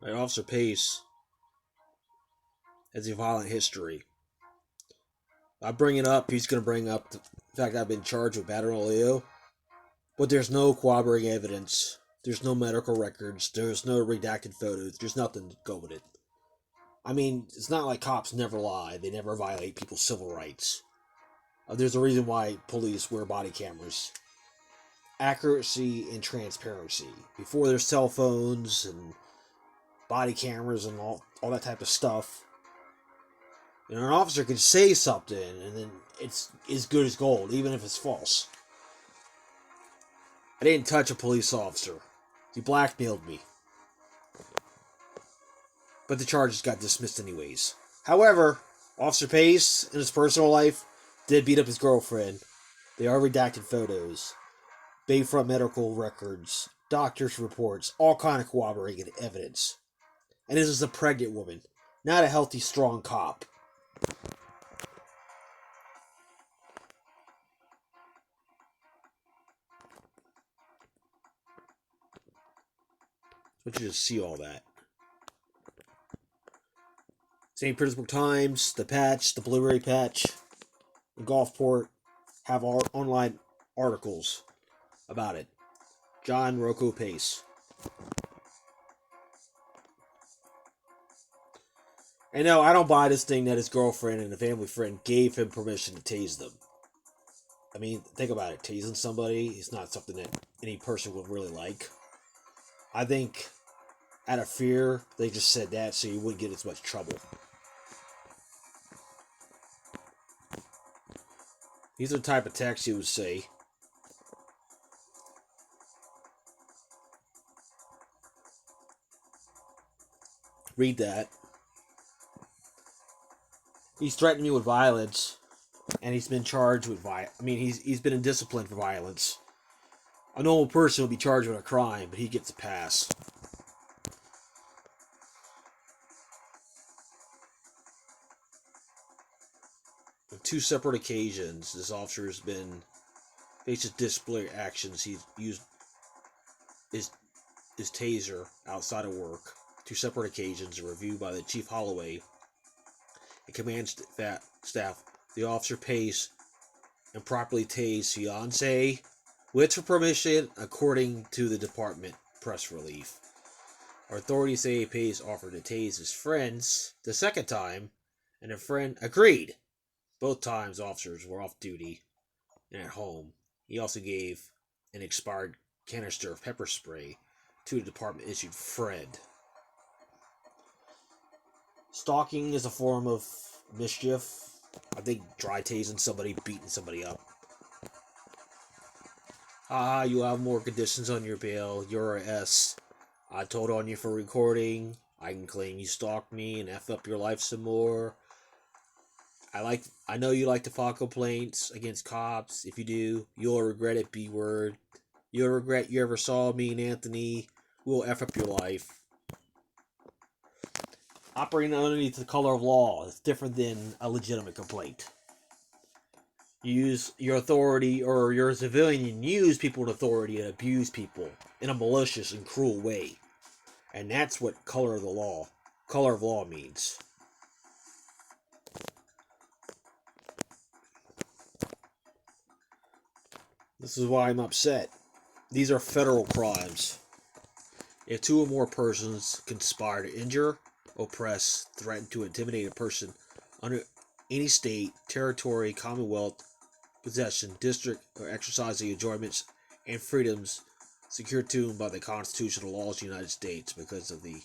Right, Officer Pace has a violent history. I bring it up, he's going to bring up the fact that I've been charged with battery on Leo, but there's no corroborating evidence. There's no medical records. There's no redacted photos. There's nothing to go with it. I mean, it's not like cops never lie. They never violate people's civil rights. There's a reason why police wear body cameras. Accuracy and transparency. Before there's cell phones and body cameras and all that type of stuff, an officer could say something and then it's as good as gold, even if it's false. I didn't touch a police officer. He blackmailed me. But the charges got dismissed anyways. However, Officer Pace, in his personal life, did beat up his girlfriend. They are redacted photos, Bayfront medical records, doctor's reports, all kind of corroborating evidence. And this is a pregnant woman, not a healthy, strong cop. I want you to see all that. St. Petersburg Times, the patch, the Blu-ray patch, the Gulfport have online articles about it. John Rocco Pace. And no, I don't buy this thing that his girlfriend and a family friend gave him permission to tase them. I mean, think about it. Tasing somebody is not something that any person would really like. I think out of fear, they just said that so you wouldn't get as much trouble. These are the type of texts you would say. Read that. He's threatened me with violence, and he's been charged with violence. I mean, he's been in discipline for violence. A normal person would be charged with a crime, but he gets a pass. On two separate occasions, this officer has been faces disciplinary actions. He's used his taser outside of work. Two separate occasions are reviewed by the Chief Holloway and command staff. The officer Pace improperly tased fiance with her permission, according to the department press release. Our authorities say Pace offered to tase his friends the second time, and a friend agreed. Both times officers were off duty and at home. He also gave an expired canister of pepper spray to the department issued friend. Stalking is a form of mischief. I think dry tasing somebody, beating somebody up. You have more conditions on your bail. You're a S. I told on you for recording. I can claim you stalked me and F up your life some more. I know you like to file complaints against cops. If you do, you'll regret it, B word. You'll regret you ever saw me and Anthony. We'll F up your life. Operating underneath the color of law is different than a legitimate complaint. You use your authority, or you're a civilian, and use people's authority and abuse people in a malicious and cruel way. And that's what color of law means. This is why I'm upset. These are federal crimes. If two or more persons conspire to injure, oppress, threaten to intimidate a person under any state, territory, commonwealth, possession, district, or exercise the enjoyments and freedoms secured to them by the constitutional laws of the United States because of the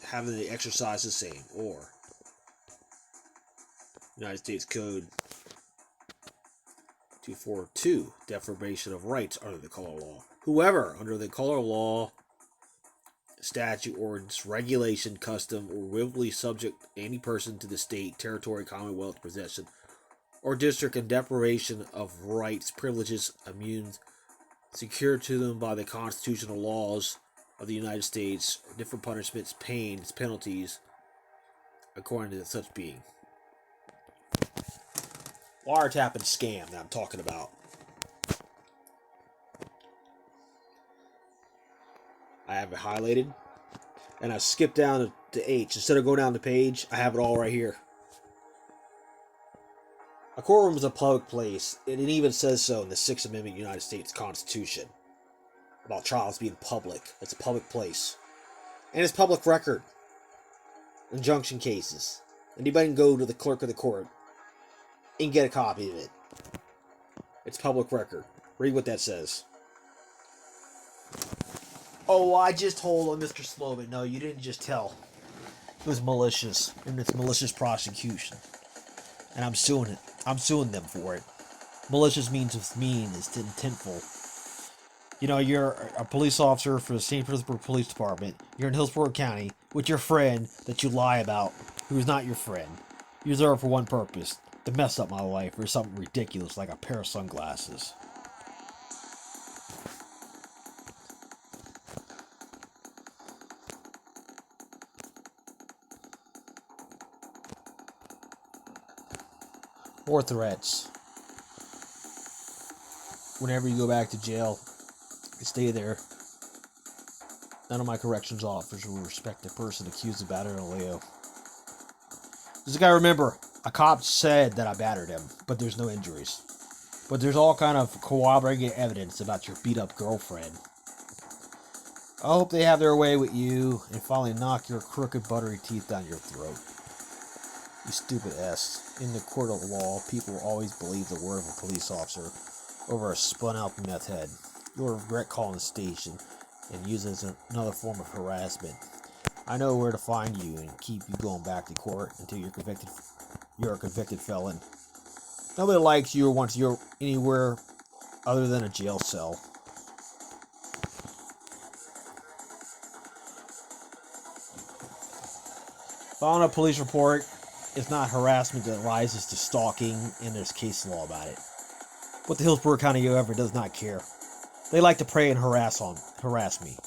having the exercise the same, or United States Code 242, deprivation of rights under the color of law. Whoever, under the color of law, statute, ordinance, regulation, custom, or willfully subject any person to the state, territory, commonwealth, possession, or district in deprivation of rights, privileges, immunities secured to them by the constitutional laws of the United States, different punishments, pains, penalties, according to such being. Wiretap and scam that I'm talking about. I have it highlighted. and I skipped down to H. Instead of going down the page, I have it all right here. A courtroom is a public place, and it even says so in the Sixth Amendment United States Constitution about trials being public. It's a public place. And it's public record. Injunction cases. Anybody can go to the clerk of the court and get a copy of it. It's public record. Read what that says. Oh, I just told on Mr. Sloman. No, you didn't just tell. It was malicious. And it's malicious prosecution. And I'm suing it. I'm suing them for it. Malicious means it's mean, it's intentful. You know, you're a police officer for the St. Petersburg Police Department. You're in Hillsborough County with your friend that you lie about, who's not your friend. You're there for one purpose, to mess up my life or something ridiculous like a pair of sunglasses. Or threats. Whenever you go back to jail, you stay there. None of my corrections officers will respect the person accused of battering a Leo. Just gotta remember, a cop said that I battered him, but there's no injuries. But there's all kind of corroborating evidence about your beat up girlfriend. I hope they have their way with you and finally knock your crooked buttery teeth down your throat. You stupid S. In the court of law, people will always believe the word of a police officer over a spun out meth head. You'll regret calling the station and use it as another form of harassment. I know where to find you and keep you going back to court until you're a convicted felon. Nobody likes you or wants you anywhere other than a jail cell. Filing a police report is not harassment that rises to stalking, and there's case law about it. But the Hillsborough County however does not care. They like to prey and harass me.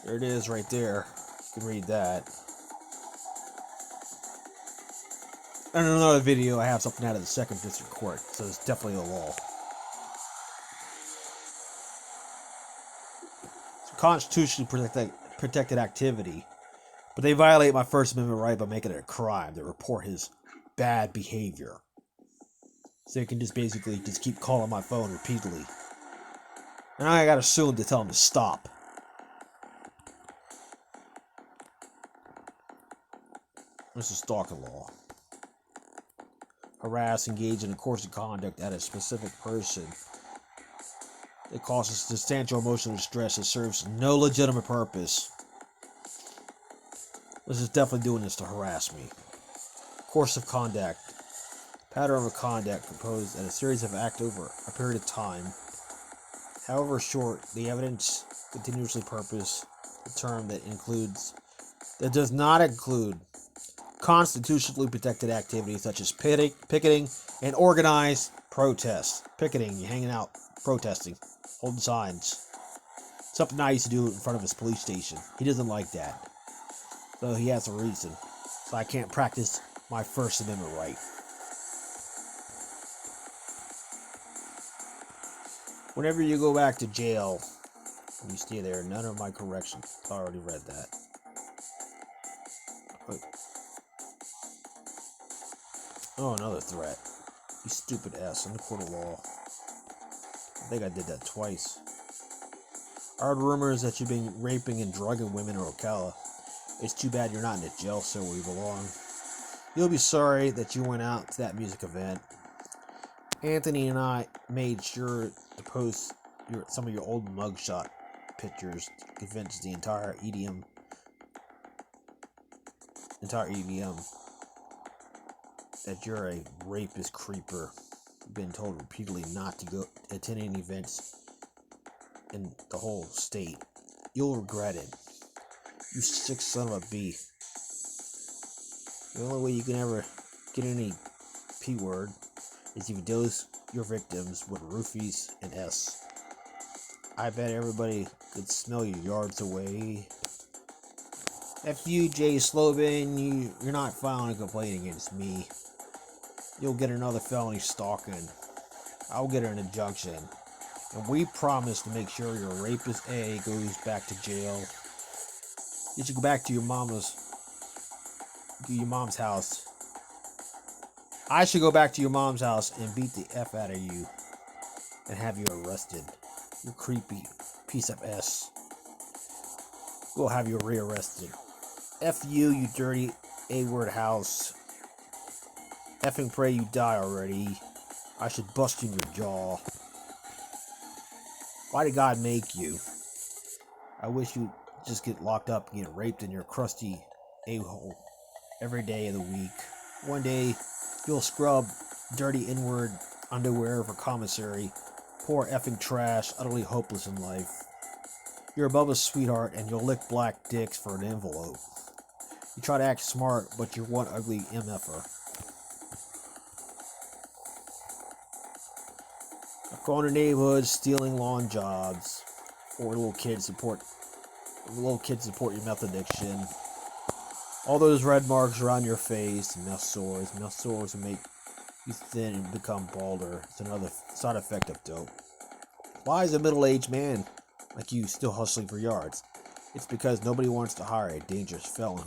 There it is right there. You can read that. And in another video, I have something out of the 2nd District Court, so it's definitely a law. It's constitutionally protected activity, but they violate my First Amendment right by making it a crime to report his bad behavior. So they can just basically keep calling my phone repeatedly. And I gotta sue him to tell him to stop. This is stalking law. Harass, engage in a course of conduct at a specific person. It causes substantial emotional distress that serves no legitimate purpose. This is definitely doing this to harass me. Course of conduct. Pattern of conduct composed of a series of acts over a period of time. However short, the evidence continuously purpose, the term that does not include constitutionally protected activities such as picketing and organized protests. Picketing, you're hanging out, protesting, holding signs. Something I used to do in front of his police station. He doesn't like that. So he has a reason. So I can't practice my First Amendment right. Whenever you go back to jail, you stay there. None of my corrections. I already read that. Oh, another threat. You stupid ass in the court of law. I think I did that twice. I heard rumors that you've been raping and drugging women in Ocala. It's too bad you're not in the jail cell where you belong. You'll be sorry that you went out to that music event. Anthony and I made sure to post some of your old mugshot pictures to convince the entire EDM that you're a rapist creeper. You've been told repeatedly not to go attend any events in the whole state. You'll regret it. You sick son of a bee. The only way you can ever get any P word is if you dose your victims with roofies and S. I bet everybody could smell you yards away. F you, Jay Slobin, you're not filing a complaint against me. you'll get another felony stalking. I'll get an injunction. And we promise to make sure your rapist A goes back to jail. You should go back to your mom's house. I should go back to your mom's house and beat the F out of you and have you arrested. You creepy piece of S. We'll have you rearrested. F you, you dirty A-word house. Effing pray you die already. I should bust you in your jaw. Why did God make you? I wish you'd just get locked up and get raped in your crusty a-hole every day of the week. One day, you'll scrub dirty inward underwear for commissary. Poor effing trash, utterly hopeless in life. You're above a sweetheart and you'll lick black dicks for an envelope. You try to act smart, but you're one ugly MFer. Going to neighborhoods, stealing lawn jobs, or little kids support your meth addiction. All those red marks around your face, meth sores will make you thin and become balder. It's another side effect of dope. Why is a middle-aged man like you still hustling for yards? It's because nobody wants to hire a dangerous felon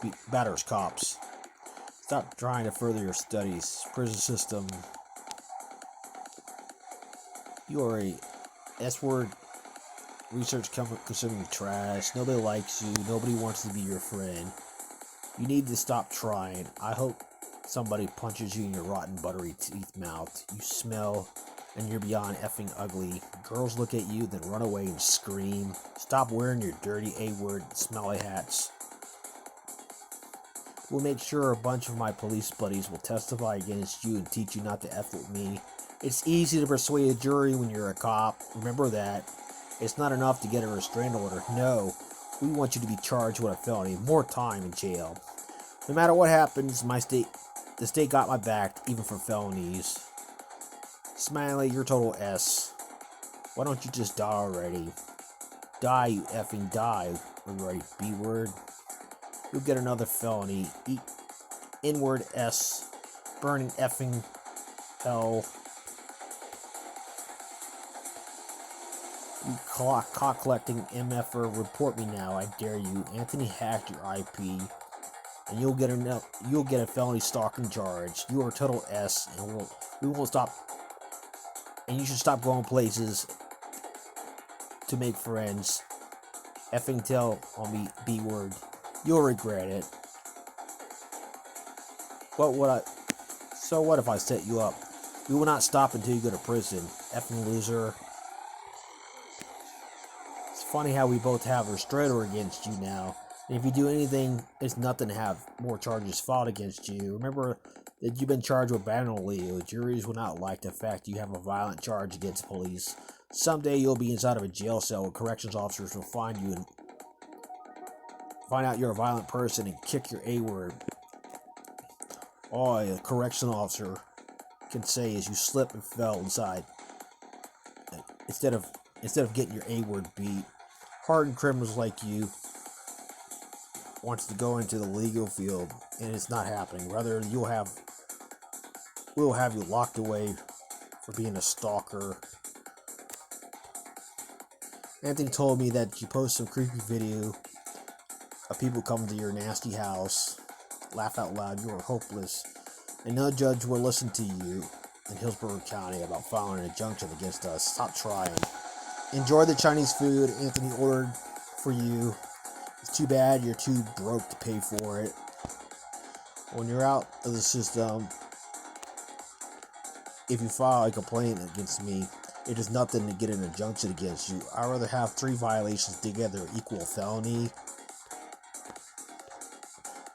who batters cops. Stop trying to further your studies. Prison system. You are a S-word research consuming trash. Nobody likes you. Nobody wants to be your friend. You need to stop trying. I hope somebody punches you in your rotten buttery teeth mouth. You smell and you're beyond effing ugly. Girls look at you, then run away and scream. Stop wearing your dirty A-word smelly hats. We'll make sure a bunch of my police buddies will testify against you and teach you not to F with me. It's easy to persuade a jury when you're a cop. Remember that. It's not enough to get a restraining order. No, we want you to be charged with a felony. More time in jail. No matter what happens, the state got my back, even for felonies. Smiley, you're total S. Why don't you just die already? Die, you effing die. Right, B-word. You'll get another felony. Inward S. Burning effing hell. You cock collecting MFer, report me now, I dare you. Anthony hacked your IP, and you'll get a felony stalking charge. You are a total S, and we won't stop. And you should stop going places to make friends. Effing tell on me, B-word. You'll regret it. So what if I set you up? We will not stop until you go to prison. Effing loser. It's funny how we both have a restrainer against you now. And if you do anything, it's nothing to have more charges filed against you. Remember that you've been charged with vandalism. Juries will not like the fact you have a violent charge against police. Someday you'll be inside of a jail cell where corrections officers will find you and find out you're a violent person and kick your A-word. All a correction officer can say is you slipped and fell inside. Instead of getting your A-word beat. Hardened criminals like you wants to go into the legal field, and it's not happening. Rather, we'll have you locked away for being a stalker. Anthony told me that you post some creepy video of people coming to your nasty house. Laugh out loud, you are hopeless. And no judge will listen to you in Hillsborough County about filing an injunction against us. Stop trying. Enjoy the Chinese food Anthony ordered for you. It's too bad you're too broke to pay for it. When you're out of the system, if you file a complaint against me, it is nothing to get an injunction against you. I'd rather have 3 violations together equal a felony.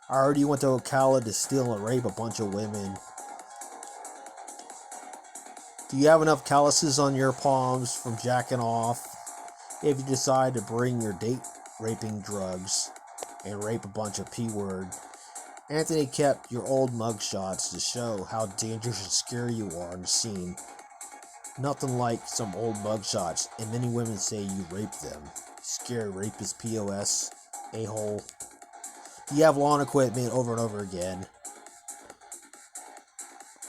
I already went to Ocala to steal and rape a bunch of women. Do you have enough calluses on your palms from jacking off? If you decide to bring your date raping drugs and rape a bunch of P-word. Anthony kept your old mugshots to show how dangerous and scary you are on the scene. Nothing like some old mugshots, and many women say you raped them. Scary rapist POS, a-hole. You have lawn equipment over and over again.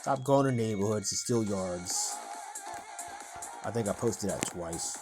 Stop going to neighborhoods to steal yards. I think I posted that twice.